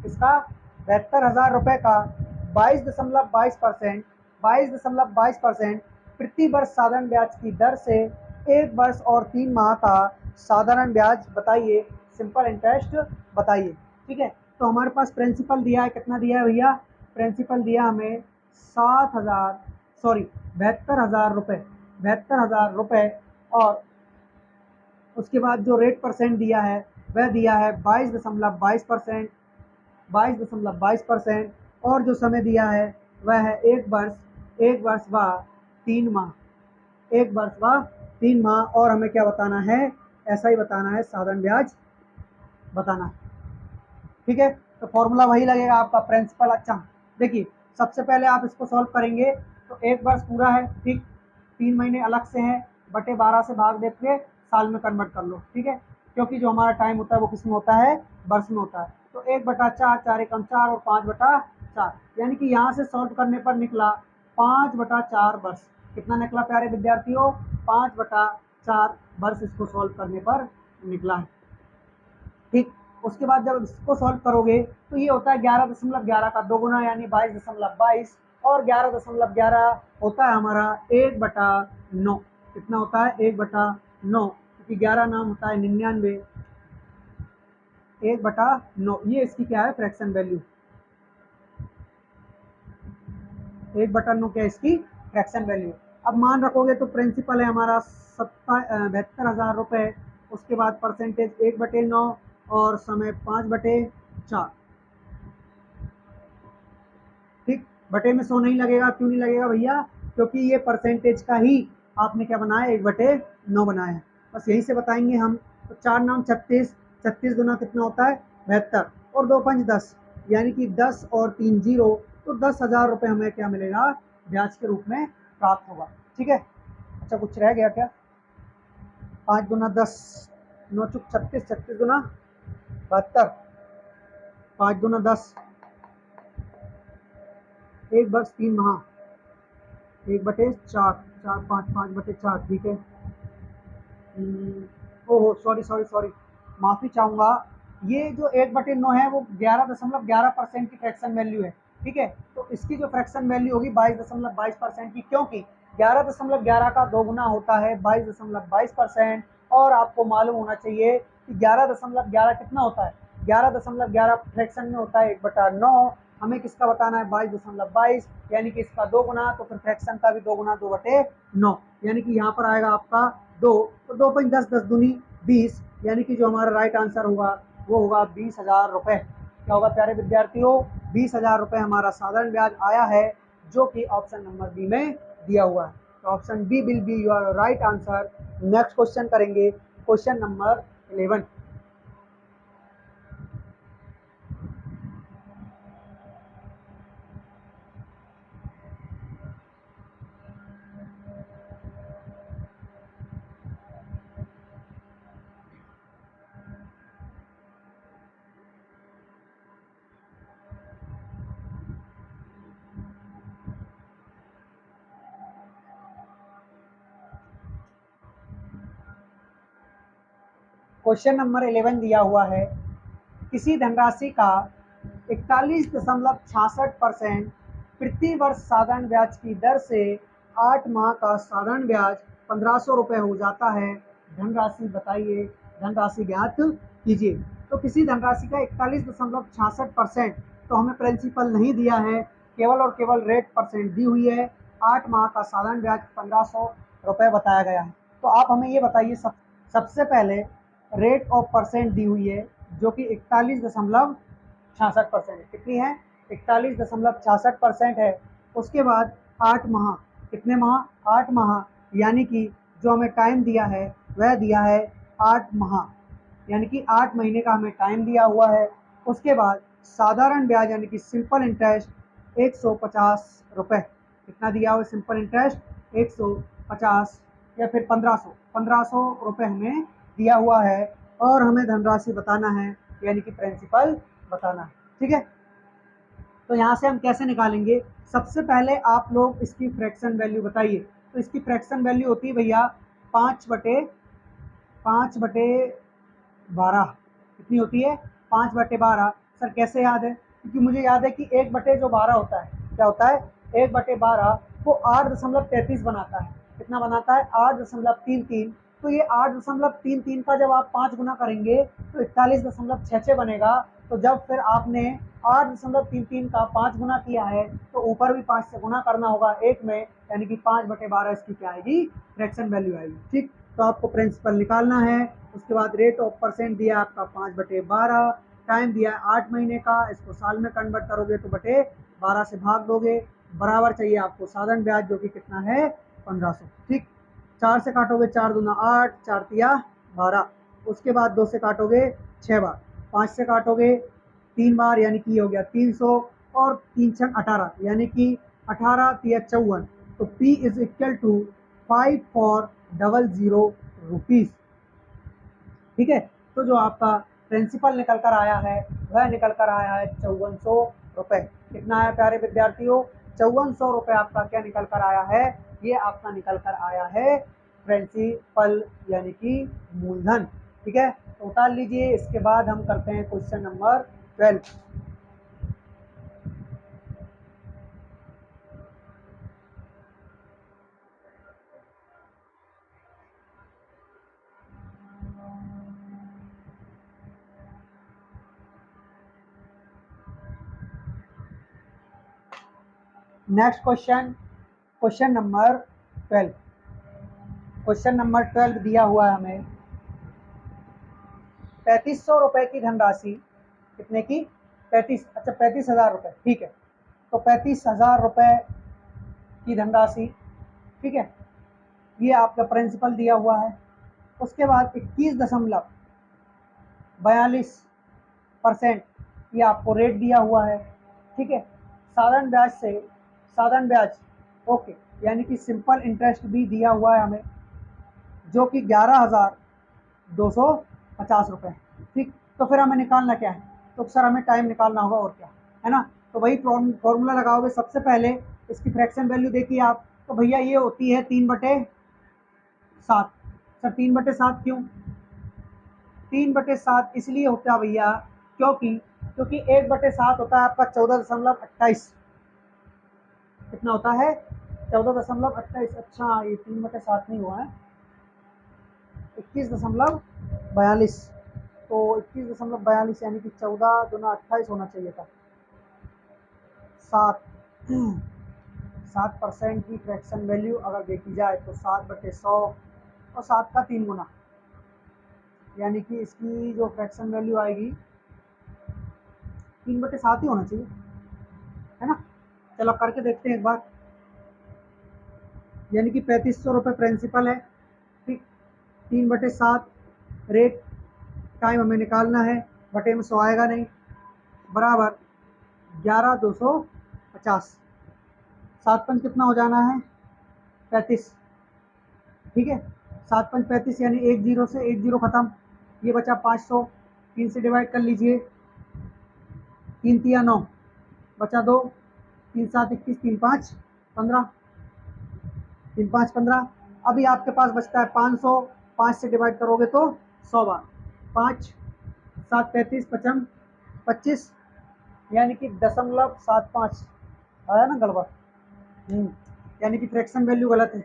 इसका 72,000 रुपये का 22.22% 22.22% प्रति वर्ष साधारण ब्याज की दर से 1 वर्ष और 3 माह का साधारण ब्याज बताइए, सिंपल इंटरेस्ट बताइए। ठीक है, तो हमारे पास प्रिंसिपल दिया है, कितना दिया है भैया, प्रिंसिपल दिया हमें 72,000 रुपये, 72,000 रुपये, और उसके बाद जो रेट परसेंट दिया है वह दिया है 22.22%, 22.22%, और जो समय दिया है वह है 1 वर्ष, 1 वर्ष व 3 माह, 1 वर्ष व 3 माह, और हमें क्या बताना है, ऐसा ही बताना है, साधारण ब्याज बताना है। ठीक है, तो फॉर्मूला वही लगेगा आपका प्रिंसिपल। अच्छा देखिए, सबसे पहले आप इसको सॉल्व करेंगे तो 1 वर्ष पूरा है, ठीक, 3 महीने अलग से हैं, बटे 12 से भाग देके साल में कन्वर्ट कर लो। ठीक है, क्योंकि जो हमारा टाइम होता है वो किस में होता है, वर्ष में होता है। तो 1/4, 4 एकम 4 और 5/4, यानी कि यहाँ से सॉल्व करने पर निकला 5/4 वर्ष। कितना निकला प्यारे विद्यार्थियों, 5/4 वर्ष इसको सॉल्व करने पर निकला है। ठीक, उसके बाद जब इसको सॉल्व करोगे तो ये होता है 11.11 का 2 गुना, यानी 22.22, और 11.11 होता है हमारा 1/9। कितना होता है, 1/9, क्योंकि 11 नाम होता है 99, 1/9, ये इसकी क्या है, फ्रैक्शन वैल्यू, 1/9 क्या है इसकी फ्रैक्शन वैल्यू। अब मान रखोगे तो प्रिंसिपल है हमारा 72,000 रुपये, उसके बाद परसेंटेज 1/9 और समय 5/4। ठीक, बटे में 100 नहीं लगेगा, क्यों नहीं लगेगा भैया, क्योंकि ये परसेंटेज का ही आपने क्या बनाया, 1/9 बनाया है, बस यहीं से बताएंगे हम। तो 4 नाम 36, 36 गुना कितना होता है 72, और 2 5 10, यानी कि 10 और 3 0, तो 10,000 रुपये हमें क्या मिलेगा, ब्याज के रूप में प्राप्त होगा। ठीक है, अच्छा कुछ रह गया क्या, 5 गुना 10, 9 चुक 36, 36 गुना 72, 5 गुना 10, 1 वर्ष 3 माह, 1/4, 4 5 5/4, ठीक है। ओहो सॉरी, माफ़ी चाहूँगा, ये जो 1/9 है वो 11.11% की फ्रैक्शन वैल्यू है। ठीक है, तो इसकी जो फ्रैक्शन वैल्यू होगी 22.22% की, क्योंकि 11.11 का 2 गुना होता है 22.22%, और आपको मालूम होना चाहिए कि 11.11 कितना होता है, 11.11 फ्रैक्शन में होता है 1/9, हमें किसका बताना है 22.22, यानी कि इसका 2 गुना, तो फिर फ्रैक्शन का भी 2 गुना, 2/9, यानी कि यहाँ पर आएगा आपका 2, तो 2 5 10, 10 दूनी 20, यानी कि जो हमारा राइट आंसर होगा वो होगा 20,000 रुपये। क्या होगा प्यारे विद्यार्थियों, 20,000 रुपये हमारा साधारण ब्याज आया है, जो कि ऑप्शन नंबर बी में दिया हुआ है। तो option B will be your right answer. Next question करेंगे, क्वेश्चन नंबर 11। क्वेश्चन नंबर 11 दिया हुआ है, किसी धनराशि का 41.66% प्रति वर्ष साधारण ब्याज की दर से 8 माह का साधारण ब्याज 1,500 रुपये हो जाता है, धनराशि बताइए, धनराशि ज्ञात कीजिए। तो किसी धनराशि का 41.66%, तो हमें प्रिंसिपल नहीं दिया है, केवल और केवल रेट परसेंट दी हुई है, 8 माह का साधारण ब्याज 1,500 रुपये बताया गया है। तो आप हमें ये बताइए, सबसे पहले रेट ऑफ परसेंट दी हुई है जो कि 41.66% है, कितनी है, 41.66% है। उसके बाद 8 माह, कितने माह, 8 माह, यानी कि जो हमें टाइम दिया है वह दिया है 8 माह, यानी कि 8 महीने का हमें टाइम दिया हुआ है। उसके बाद साधारण ब्याज यानी कि सिंपल इंटरेस्ट 150 रुपये, कितना दिया हुआ है, सिंपल इंटरेस्ट 150, या फिर 1500 रुपये हमें दिया हुआ है, और हमें धनराशि बताना है, यानी कि प्रिंसिपल बताना है। ठीक है, तो यहाँ से हम कैसे निकालेंगे, सबसे पहले आप लोग इसकी फ्रैक्शन वैल्यू बताइए। तो इसकी फ्रैक्शन वैल्यू होती है भैया 5/5 12 कितनी होती है? 5/12। सर कैसे याद है? क्योंकि मुझे याद है कि 1/12 होता है, क्या होता है? 1/12 वो 8.33 बनाता है। कितना बनाता है? 8.33। तो ये 8.33 का जब आप 5 गुना करेंगे तो 41.66 बनेगा। तो जब फिर आपने 8.33 का 5 गुना किया है तो ऊपर भी 5 से गुना करना होगा 1 में, यानी कि 5/12 इसकी क्या आएगी? फ्रैक्शन वैल्यू आएगी। ठीक, तो आपको प्रिंसिपल निकालना है। उसके बाद रेट ऑफ परसेंट दिया आपका 5/12, टाइम दिया है 8 महीने का, इसको साल में कन्वर्ट करोगे तो बटे 12 से भाग दोगे। बराबर चाहिए आपको साधारण ब्याज, जो कि कितना है? 1500। ठीक, 4 से काटोगे 4 दूना 8, 4 तिया 12। उसके बाद 2 से काटोगे 6 बार, 5 से काटोगे 3 बार, यानी कि हो गया 300, और 3 छंग 18, यानी कि 18 तिया 54। तो P is equal to 5400 rupees. ठीक है, तो जो आपका प्रिंसिपल निकल कर आया है वह निकल कर आया है 5400 रुपये। कितना आया प्यारे विद्यार्थियों? 5400 रुपये आपका क्या निकल कर आया है? ये आपका निकल कर आया है प्रिंसिपल, यानी कि मूलधन। ठीक है, तो उतार लीजिए। इसके बाद हम करते हैं question number 12। Next question, question number 12। Question number 12 दिया हुआ है हमें 3500 रुपये की धनराशि। कितने की? 35, अच्छा 35,000 रुपये। ठीक है, तो 35,000 रुपये की धनराशि, ठीक है, ये आपका प्रिंसिपल दिया हुआ है। उसके बाद 21.42% ये आपको रेट दिया हुआ है। ठीक है, साधारण ब्याज से साधारण ब्याज, ओके, यानी कि सिंपल इंटरेस्ट भी दिया हुआ है हमें, जो कि 11,250 रुपये। ठीक, तो फिर हमें निकालना क्या है? तो सर हमें टाइम निकालना होगा, और क्या है ना। तो वही फॉर्मूला लगाओगे। सबसे पहले इसकी फ्रैक्शन वैल्यू देखिए आप, तो भैया ये होती है 3/7। सर 3/7 क्यों? 3/7 इसलिए होता है भैया, क्योंकि 1/7 होता है आपका 14.28। कितना होता है? 14.28। अच्छा, ये 3/7 नहीं हुआ है, 21.42। तो 21.42 यानी कि 14 दूना 28 होना चाहिए था। 7 7% की फ्रैक्शन वैल्यू अगर देखी जाए तो 7/100 और 7 का 3 गुना, यानी कि इसकी जो फ्रैक्शन वैल्यू आएगी 3/7 ही होना चाहिए, है ना। चलो करके देखते हैं एक बार। यानी कि 3500 रुपये प्रिंसिपल है। ठीक, 3/7 रेट, टाइम हमें निकालना है, बटे में 100 आएगा नहीं, बराबर 11,250। 7 पंच कितना हो जाना है? 35। ठीक है, 7 पंच 35, यानी 1 जीरो से 1 जीरो खत्म, ये बचा 500। 3 से डिवाइड कर लीजिए, 3 तिया 9, बचा 2, 3 7 21, 3 5 15, 3 5 15। अभी आपके पास बचता है 500। 5 से डिवाइड करोगे तो 100 बार, 5 7 35 55 25, यानी कि 0.75 आया ना गड़बड़। यानी कि फ्रैक्शन वैल्यू गलत है,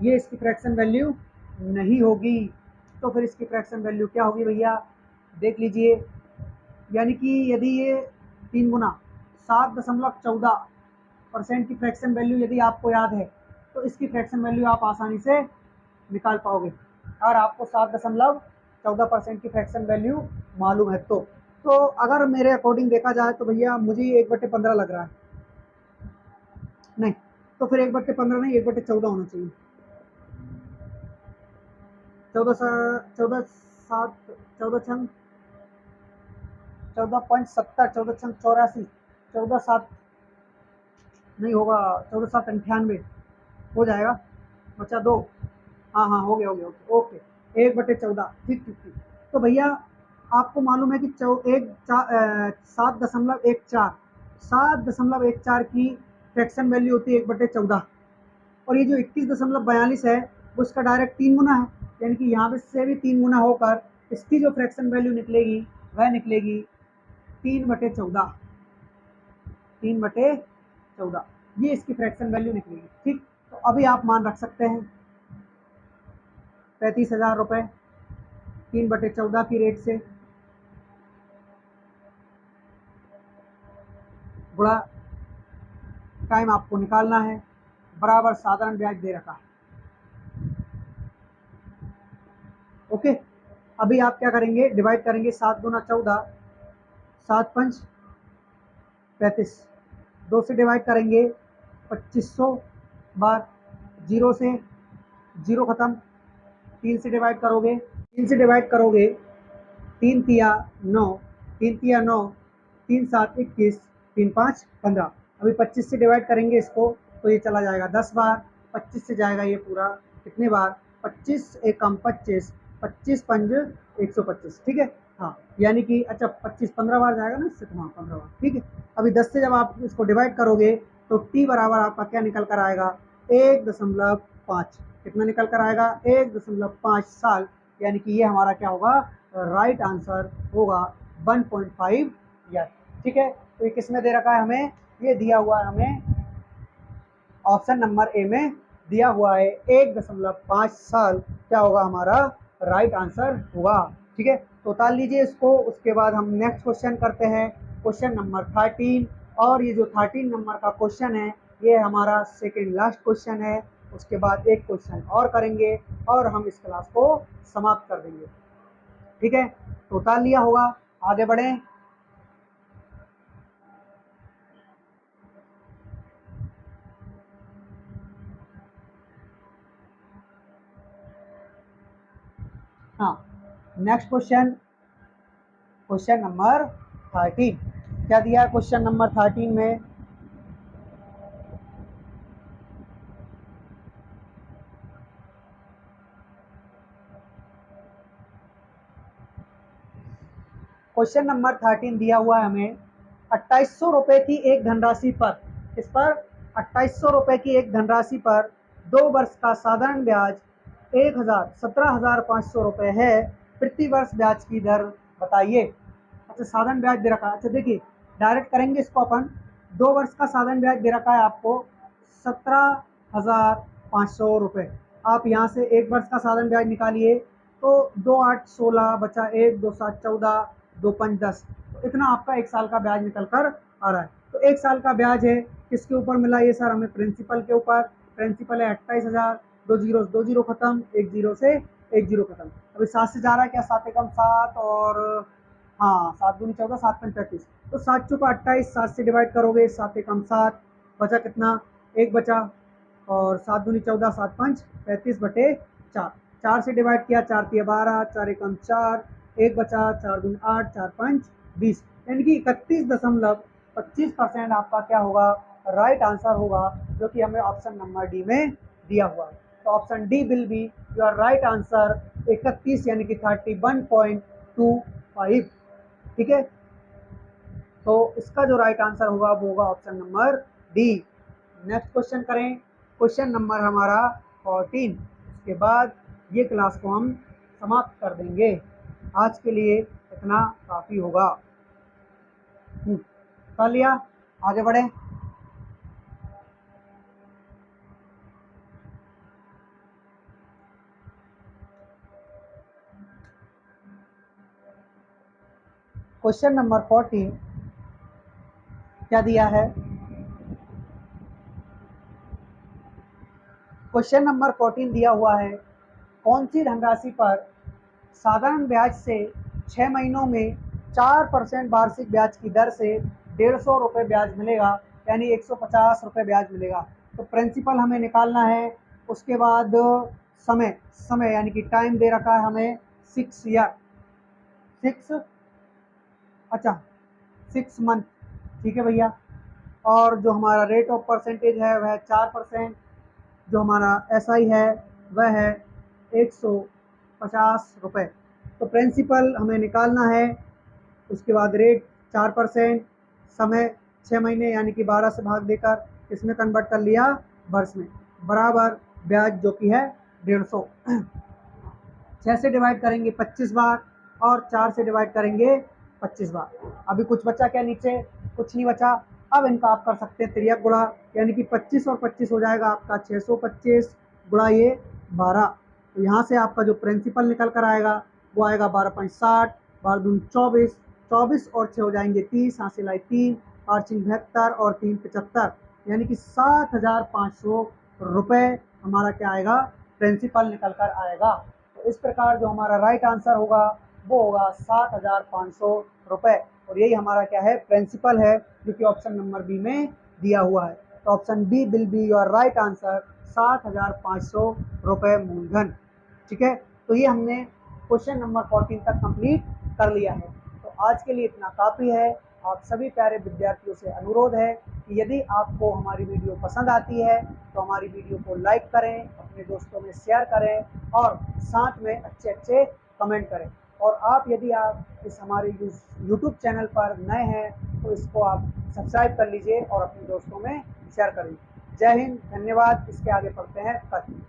ये इसकी फ्रैक्शन वैल्यू नहीं होगी। तो फिर इसकी फ्रैक्शन वैल्यू क्या होगी भैया? देख लीजिए, यानी कि यदि ये 3 गुना 7.14% की फ्रैक्शन वैल्यू यदि आपको याद है तो इसकी फ्रैक्शन वैल्यू आप आसानी से निकाल पाओगे। और आपको 7.14% की फ्रैक्शन वैल्यू मालूम है तो अगर मेरे अकॉर्डिंग देखा जाए तो भैया मुझे 1/15 लग रहा है। नहीं, तो फिर 1/15 नहीं, 1/14 होना चाहिए। 14 छंग 84, 14 7 नहीं होगा, 14 7 98 हो जाएगा, बचा 2। हाँ हाँ, हो गया ओके, 1/14। ठीक ठीक ठीक। तो भैया आपको मालूम है कि 7.14 की फ्रैक्शन वैल्यू होती है 1/14, और ये जो 21.42 है वो इसका डायरेक्ट 3 गुना है, यानी कि यहाँ पे से भी 3 गुना होकर इसकी जो फ्रैक्शन वैल्यू निकलेगी वह निकलेगी 3/14, 3/14, ये इसकी फ्रैक्शन वैल्यू निकलेगी। ठीक, तो अभी आप मान रख सकते हैं 35,000 रुपये 3/14 की रेट से गुणा टाइम आपको निकालना है, बराबर साधारण ब्याज दे रखा है। ओके, अभी आप क्या करेंगे, डिवाइड करेंगे 7 गुना 14, 7 5 35, 2 से डिवाइड करेंगे 2500 बार, 0 से 0 खत्म, 3 से डिवाइड करोगे, 3 तिया 9, 3 तिया 9, 3 7 21, 3 5 15। अभी 25 से डिवाइड करेंगे इसको तो ये चला जाएगा 10 बार, 25 से जाएगा ये पूरा कितने बार, 25 एकम 25, 25 पंज 125। ठीक है, हाँ, यानी कि अच्छा 25 15 बार जाएगा ना इससे, हाँ 15 बार। ठीक है, अभी 10 से जब आप इसको डिवाइड करोगे तो टी बराबर आपका क्या निकल कर आएगा, 1.5। कितना निकल कर आएगा, 1.5 साल, यानी कि ये हमारा क्या होगा, राइट आंसर होगा 1.5 ईयर। ठीक है, तो ये किस में दे रखा है हमें, ये दिया हुआ है हमें ऑप्शन नंबर ए में दिया हुआ है 1.5 साल क्या होगा हमारा राइट आंसर होगा। ठीक है, तो उतार लीजिए इसको, उसके बाद हम नेक्स्ट क्वेश्चन करते हैं, क्वेश्चन नंबर 13। और ये जो 13 नंबर का क्वेश्चन है ये हमारा सेकेंड लास्ट क्वेश्चन है, उसके बाद एक क्वेश्चन और करेंगे और हम इस क्लास को समाप्त कर देंगे। ठीक है, तो उतार लिया होगा, आगे बढ़ें। हाँ, नेक्स्ट क्वेश्चन, क्वेश्चन नंबर 13 क्या दिया है, क्वेश्चन नंबर 13 में क्वेश्चन नंबर 13 दिया हुआ है हमें 2800 रुपए की एक धनराशि पर, इस पर 2800 रुपए की एक धनराशि पर 2 वर्ष का साधारण ब्याज 17,500 रुपए है, प्रति वर्ष ब्याज की दर बताइए। अच्छा, साधारण ब्याज दे रखा है, अच्छा देखिए डायरेक्ट करेंगे इसको अपन, 2 वर्ष का साधारण ब्याज दे रखा है आपको 17,500 रुपये। आप यहाँ से 1 वर्ष का साधारण ब्याज निकालिए तो 2 8 16 बचा 1, 2 7 14, 2 5 10, तो इतना आपका 1 साल का ब्याज निकल कर आ रहा है। तो 1 साल का ब्याज है किसके ऊपर मिला ये सर, हमें प्रिंसिपल के ऊपर। प्रिंसिपल है 28,000, 2 जीरो खत्म, 1 जीरो से 1 जीरो खत्म। अभी 7 से जा रहा है क्या, 7 एकम 7 और हाँ 7 दूनी 14, 7 पंच 35, तो 7 चौका 28, 7 से डिवाइड करोगे 7 एकम 7, बचा कितना, 1 बचा, और 7 दूनी 14, 7 पंच 35/4, 4 से डिवाइड किया, 4 तिया 12, 4 एकम 4, 1 बचा, 4 दूनी 8, 4 पंच 20, यानी कि 31.25% आपका क्या होगा, राइट आंसर होगा, जो कि हमें ऑप्शन नंबर डी में दिया हुआ है। तो option D will be your right answer, 31 यानी कि 31.25। ठीक है, तो इसका जो राइट आंसर होगा वो होगा option number D. Next question करें, क्वेश्चन नंबर हमारा 14, उसके बाद ये क्लास को हम समाप्त कर देंगे। आज के लिए इतना काफ़ी होगा। कर लिया, आगे बढ़े। क्वेश्चन नंबर 14 क्या दिया है, क्वेश्चन नंबर 14 दिया हुआ है, कौन सी धनराशि पर साधारण ब्याज से 6 महीनों में 4% वार्षिक ब्याज की दर से 150 रुपये ब्याज मिलेगा, यानी 150 रुपये ब्याज मिलेगा। तो प्रिंसिपल हमें निकालना है, उसके बाद समय, समय यानी कि टाइम दे रखा है हमें 6 ईयर, 6 अच्छा 6 मंथ। ठीक है भैया, और जो हमारा रेट ऑफ परसेंटेज है वह 4%, जो हमारा एसआई है वह है 150 रुपये। तो प्रिंसिपल हमें निकालना है, उसके बाद रेट 4%, समय 6 महीने यानी कि 12 से भाग देकर इसमें कन्वर्ट कर लिया वर्ष में, बराबर ब्याज जो कि है 150। 6 से डिवाइड करेंगे 25 बार, और 4 से डिवाइड करेंगे 25 बार। अभी कुछ बचा क्या नीचे? कुछ नहीं बचा। अब इनका आप कर सकते हैं तिर्यक गुणा, यानी कि 25 और 25 हो जाएगा आपका 625 गुणा ये 12। तो यहाँ से आपका जो प्रिंसिपल निकल कर आएगा वो आएगा 12.60, 12 दूनी 24, 24 और 6 हो जाएंगे 30, यहाँ से लाई 3, 8 72 और 3 75, यानी कि 7,500 रुपये हमारा क्या आएगा? प्रिंसिपल निकल कर आएगा। तो इस प्रकार जो हमारा राइट आंसर होगा वो होगा 7,500 रुपये, और यही हमारा क्या है? प्रिंसिपल है, जो कि ऑप्शन नंबर बी में दिया हुआ है। तो option B will be your right answer, 7,500 रुपये मूलधन। ठीक है, तो ये हमने क्वेश्चन नंबर 14 तक कंप्लीट कर लिया है। तो आज के लिए इतना काफ़ी है। आप सभी प्यारे विद्यार्थियों से अनुरोध है कि यदि आपको हमारी वीडियो पसंद आती है तो हमारी वीडियो को लाइक करें, अपने दोस्तों में शेयर करें और साथ में अच्छे अच्छे कमेंट करें। और यदि आप इस हमारे यूट्यूब चैनल पर नए हैं तो इसको आप सब्सक्राइब कर लीजिए और अपने दोस्तों में शेयर करें। जय हिंद, धन्यवाद। इसके आगे पढ़ते हैं कथन।